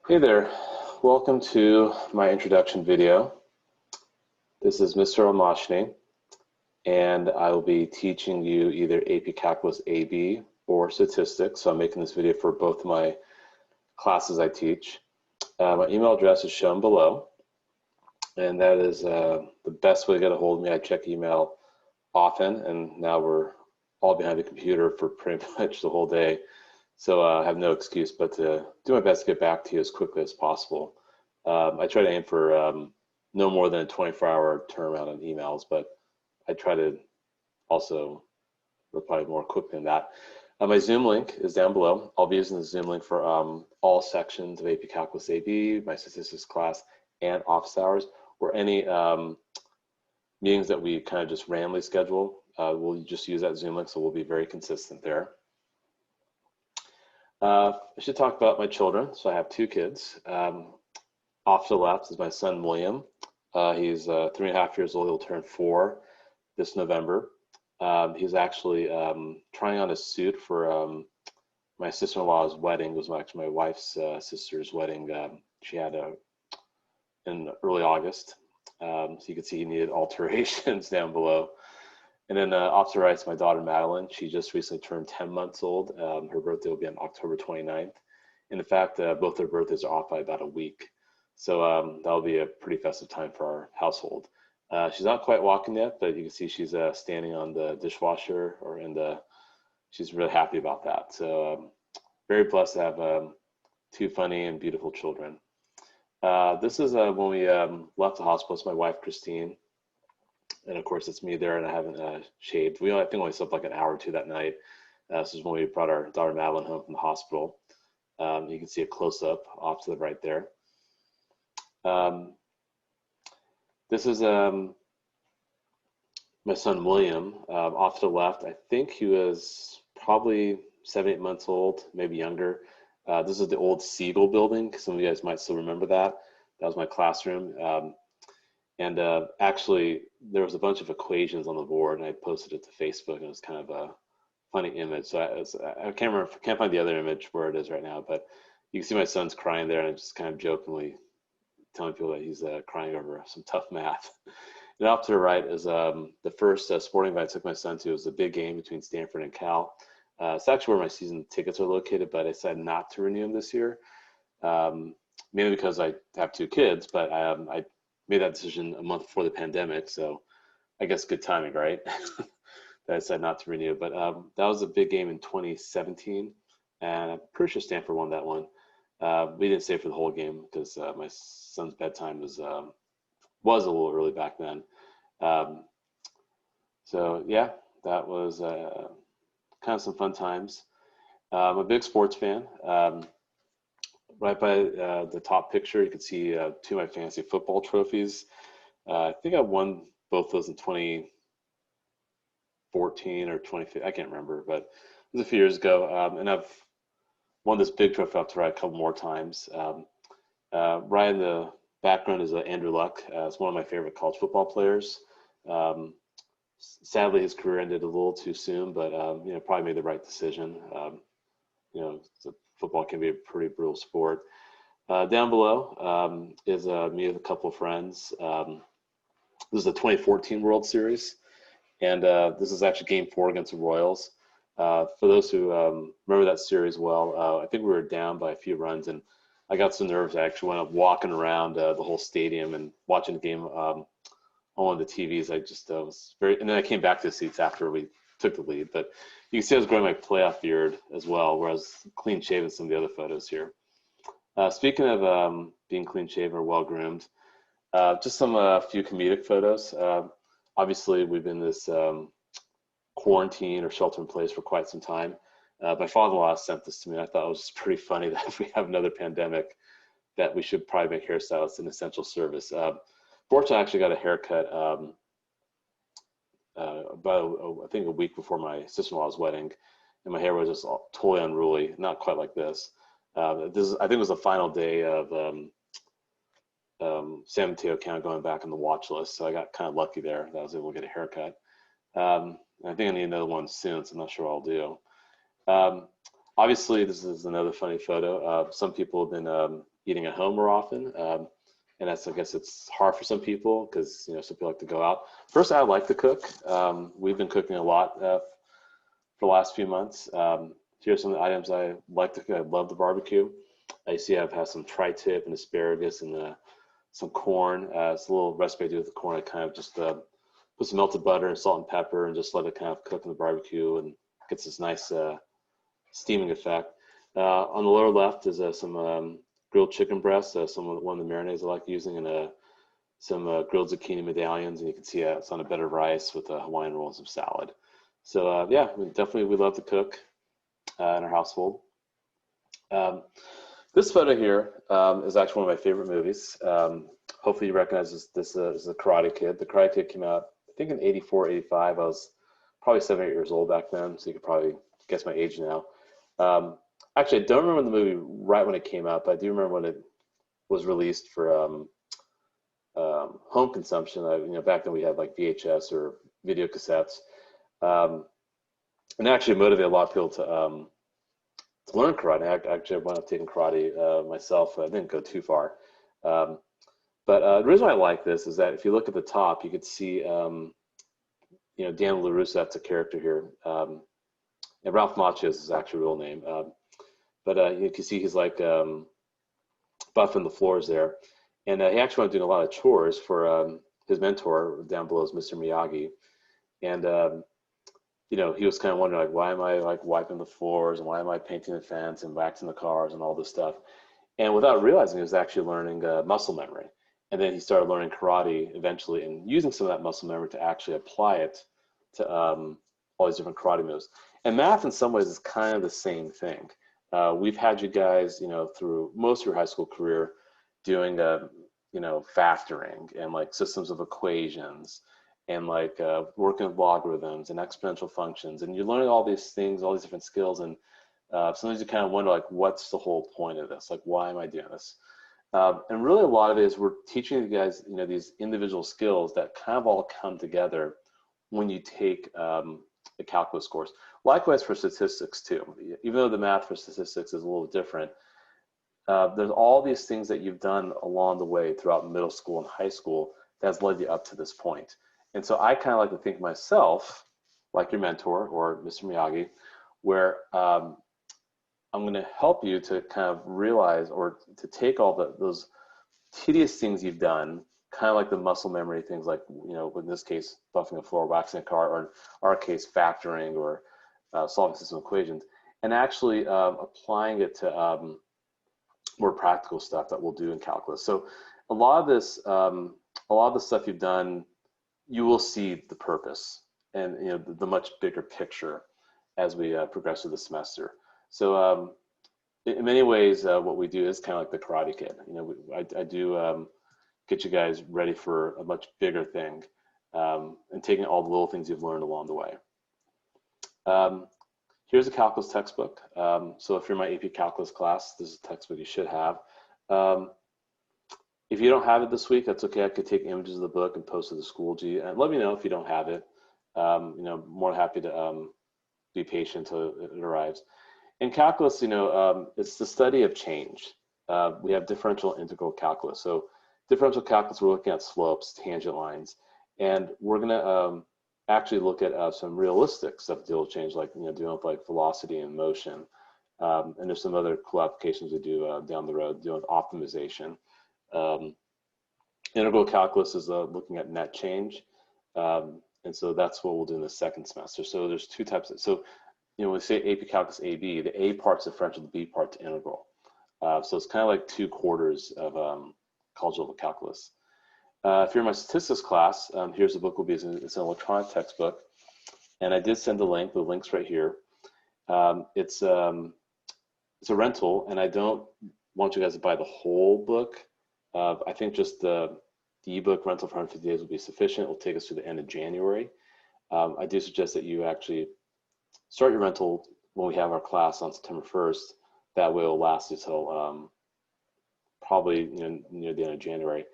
Hey there, welcome to my introduction video. This is Mr. Elmashni, and I will be teaching you either AP Calculus AB or Statistics. So I'm making this video for both of my classes I teach. My email address is shown below, and that is the best way to get a hold of me. I check email often, and now we're all behind the computer for pretty much the whole day. So I have no excuse but to do my best to get back to you as quickly as possible. I try to aim for no more than a 24-hour turnaround on emails, but I try to also reply more quickly than that. My Zoom link is down below. I'll be using the Zoom link for all sections of AP Calculus AB, my statistics class, and office hours, or any meetings that we kind of just randomly schedule. We'll just use that Zoom link, so we'll be very consistent there. I should talk about my children. So I have two kids. Off to the left is my son, William. He's 3.5 years old. He'll turn 4 this November. He's actually trying on a suit for my sister-in-law's wedding. It was actually my wife's sister's wedding. She had in early August. So you can see he needed alterations down below. And then off to the right is my daughter, Madeline. She just recently turned 10 months old. Her birthday will be on October 29th. And in fact, both their birthdays are off by about a week. So that'll be a pretty festive time for our household. She's not quite walking yet, but you can see she's standing on the dishwasher, she's really happy about that. So very blessed to have two funny and beautiful children. This is when we left the hospital. It's my wife, Christine. And of course, it's me there, and I haven't shaved. I think we only slept like an hour or two that night. This is when we brought our daughter Madeline home from the hospital. You can see a close-up off to the right there. This is my son William. Off to the left, I think he was probably 7, 8 months old, maybe younger. This is the old Siegel building. Some of you guys might still remember that. That was my classroom. And actually, there was a bunch of equations on the board, and I posted it to Facebook, and it was kind of a funny image. So I can't find the other image where it is right now, but you can see my son's crying there, and I'm just kind of jokingly telling people that he's crying over some tough math. And off to the right is the first sporting event I took my son to. It was a big game between Stanford and Cal. It's actually where my season tickets are located, but I decided not to renew them this year, mainly because I have two kids, but I made that decision a month before the pandemic, so I guess good timing, right? That I decided not to renew. But that was a big game in 2017, and I'm pretty sure Stanford won that one. We didn't stay for the whole game because my son's bedtime was a little early back then. So yeah, that was kind of some fun times. I'm a big sports fan. Right by the top picture, you can see two of my fantasy football trophies. I think I won both those in 2014 or 2015. I can't remember, but it was a few years ago. And I've won this big trophy up to right a couple more times. Right in the background is Andrew Luck. It's one of my favorite college football players. Sadly, his career ended a little too soon, but probably made the right decision. Football can be a pretty brutal sport. Down below is me with a couple of friends. This is the 2014 World Series, and this is actually Game 4 against the Royals. For those who remember that series well, I think we were down by a few runs, and I got so nervous I actually went up walking around the whole stadium and watching the game on one of the TVs. I just was and then I came back to the seats after we took the lead, but you can see I was growing my playoff beard as well, where I was clean shaven. Some of the other photos here. Speaking of being clean shaven or well groomed, just some few comedic photos. Obviously, we've been in this quarantine or shelter in place for quite some time. My father-in-law sent this to me, and I thought it was pretty funny that if we have another pandemic, that we should probably make hairstylists an essential service. Fortunately, I actually got a haircut about I think a week before my sister-in-law's wedding, and my hair was just totally unruly, not quite like this. I think it was the final day of San Mateo County going back on the watch list, so I got kind of lucky there that I was able to get a haircut. I think I need another one soon, so I'm not sure what I'll do. Obviously, this is another funny photo. Some people have been eating at home more often, and I guess it's hard for some people because some people like to go out. First, I like to cook. We've been cooking a lot for the last few months. Here's some of the items I like to cook. I love the barbecue. I see I've had some tri-tip and asparagus and some corn. It's a little recipe I do with the corn. I kind of just put some melted butter and salt and pepper and just let it kind of cook in the barbecue and gets this nice steaming effect. On the lower left is some grilled chicken breasts, one of the marinades I like using, and some grilled zucchini medallions. And you can see it's on a bed of rice with a Hawaiian roll and some salad. So yeah, we love to cook in our household. This photo here is actually one of my favorite movies. Hopefully you recognize this is The Karate Kid. The Karate Kid came out, I think, in 84, 85. I was probably 7 or 8 years old back then, so you could probably guess my age now. Actually, I don't remember the movie right when it came out, but I do remember when it was released for home consumption. Back then we had like VHS or video cassettes, and it actually motivated a lot of people to learn karate. Actually, I wound up taking karate myself. I didn't go too far, but the reason why I like this is that if you look at the top, you could see Dan LaRusso. That's a character here. And Ralph Macchio is his actual real name. But you can see he's like buffing the floors there. And he actually went doing a lot of chores for his mentor down below is Mr. Miyagi. And, he was kind of wondering, like, why am I like wiping the floors and why am I painting the fence and waxing the cars and all this stuff? And without realizing, he was actually learning muscle memory. And then he started learning karate eventually and using some of that muscle memory to actually apply it to all these different karate moves. And math in some ways is kind of the same thing. We've had you guys, through most of your high school career doing, factoring and like systems of equations and like working with logarithms and exponential functions. And you're learning all these things, all these different skills. And sometimes you kind of wonder, like, what's the whole point of this? Like, why am I doing this? And really a lot of it is we're teaching you guys, these individual skills that kind of all come together when you take the calculus course. Likewise for statistics too. Even though the math for statistics is a little different, there's all these things that you've done along the way throughout middle school and high school that's led you up to this point. And so I kind of like to think myself like your mentor or Mr. Miyagi, where I'm going to help you to kind of realize or to take all those tedious things you've done, kind of like the muscle memory things, like, in this case, buffing a floor, waxing a car, or in our case, factoring or solving system equations, and actually applying it to more practical stuff that we'll do in calculus. So a lot of the stuff you've done, you will see the purpose and the much bigger picture as we progress through the semester. So in many ways, what we do is kind of like the Karate Kid. I do get you guys ready for a much bigger thing, and taking all the little things you've learned along the way. Here's a calculus textbook. So if you're in my AP calculus class, this is a textbook you should have. If you don't have it this week, that's okay. I could take images of the book and post it to the Schoology, and let me know if you don't have it. More than happy to be patient till it arrives. In calculus, it's the study of change. We have differential integral calculus. So differential calculus, we're looking at slopes, tangent lines, and we're going to actually look at some realistic stuff to deal with change, like dealing with like velocity and motion. And there's some other cool applications we do down the road, dealing with optimization. Integral calculus is looking at net change, and so that's what we'll do in the second semester. So there's two types so when we say AP Calculus AB, the A part's differential, the B part's integral. So it's kind of like 2/4 of college level calculus. If you're in my statistics class, here's the book we'll be using. It's an electronic textbook, and I did send a link. The link's right here. It's a rental, and I don't want you guys to buy the whole book. I think just the ebook rental for 150 days will be sufficient. It will take us to the end of January. I do suggest that you actually start your rental when we have our class on September 1st. That way it will last until probably near the end of January.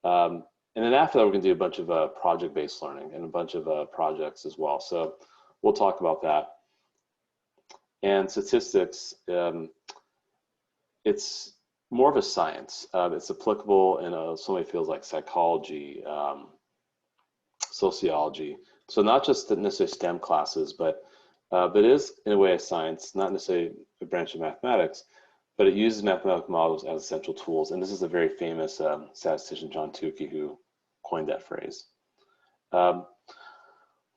And then after that, we're going to do a bunch of project-based learning and a bunch of projects as well. So we'll talk about that. And statistics, it's more of a science. It's applicable in so many fields like psychology, sociology. So not just the necessarily STEM classes, but it is in a way a science, not necessarily a branch of mathematics, but it uses mathematical models as essential tools. And this is a very famous statistician, John Tukey, who coined that phrase.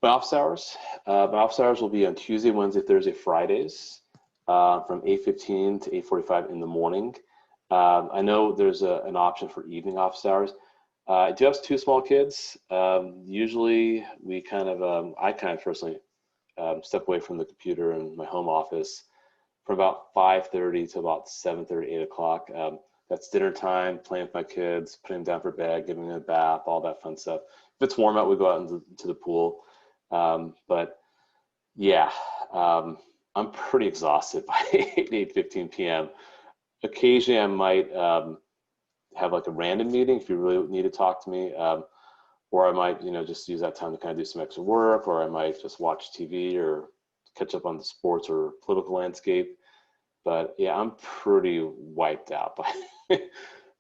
My office hours will be on Tuesday, Wednesday, Thursday, Fridays, from 8:15 to 8:45 in the morning. I know there's an option for evening office hours. I do have two small kids. Usually we I kind of personally step away from the computer in my home office from about 5:30 to about 7:30, 8 o'clock. That's dinner time, playing with my kids, putting them down for bed, giving them a bath, all that fun stuff. If it's warm out, we go out into the pool. But yeah, I'm pretty exhausted by 8:15 p.m. Occasionally I might have like a random meeting if you really need to talk to me, or I might, just use that time to kind of do some extra work, or I might just watch TV or catch up on the sports or political landscape. But yeah, I'm pretty wiped out by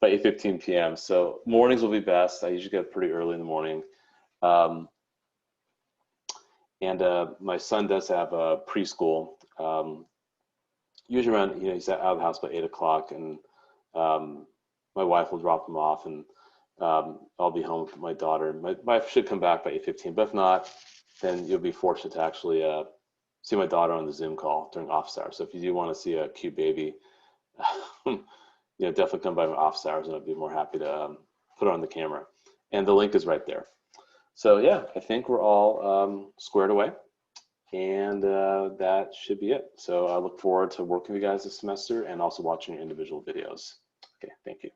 by 8:15 p.m. So mornings will be best. I usually get up pretty early in the morning. And my son does have a preschool. Usually around, he's out of the house by 8 o'clock, and my wife will drop him off, and I'll be home with my daughter. My wife should come back by 8:15, but if not, then you'll be fortunate to actually see my daughter on the Zoom call during office hours. So if you do want to see a cute baby, definitely come by my office hours, and I'd be more happy to put it on the camera. And the link is right there. So yeah, I think we're all squared away, and that should be it. So I look forward to working with you guys this semester and also watching your individual videos. Okay, thank you.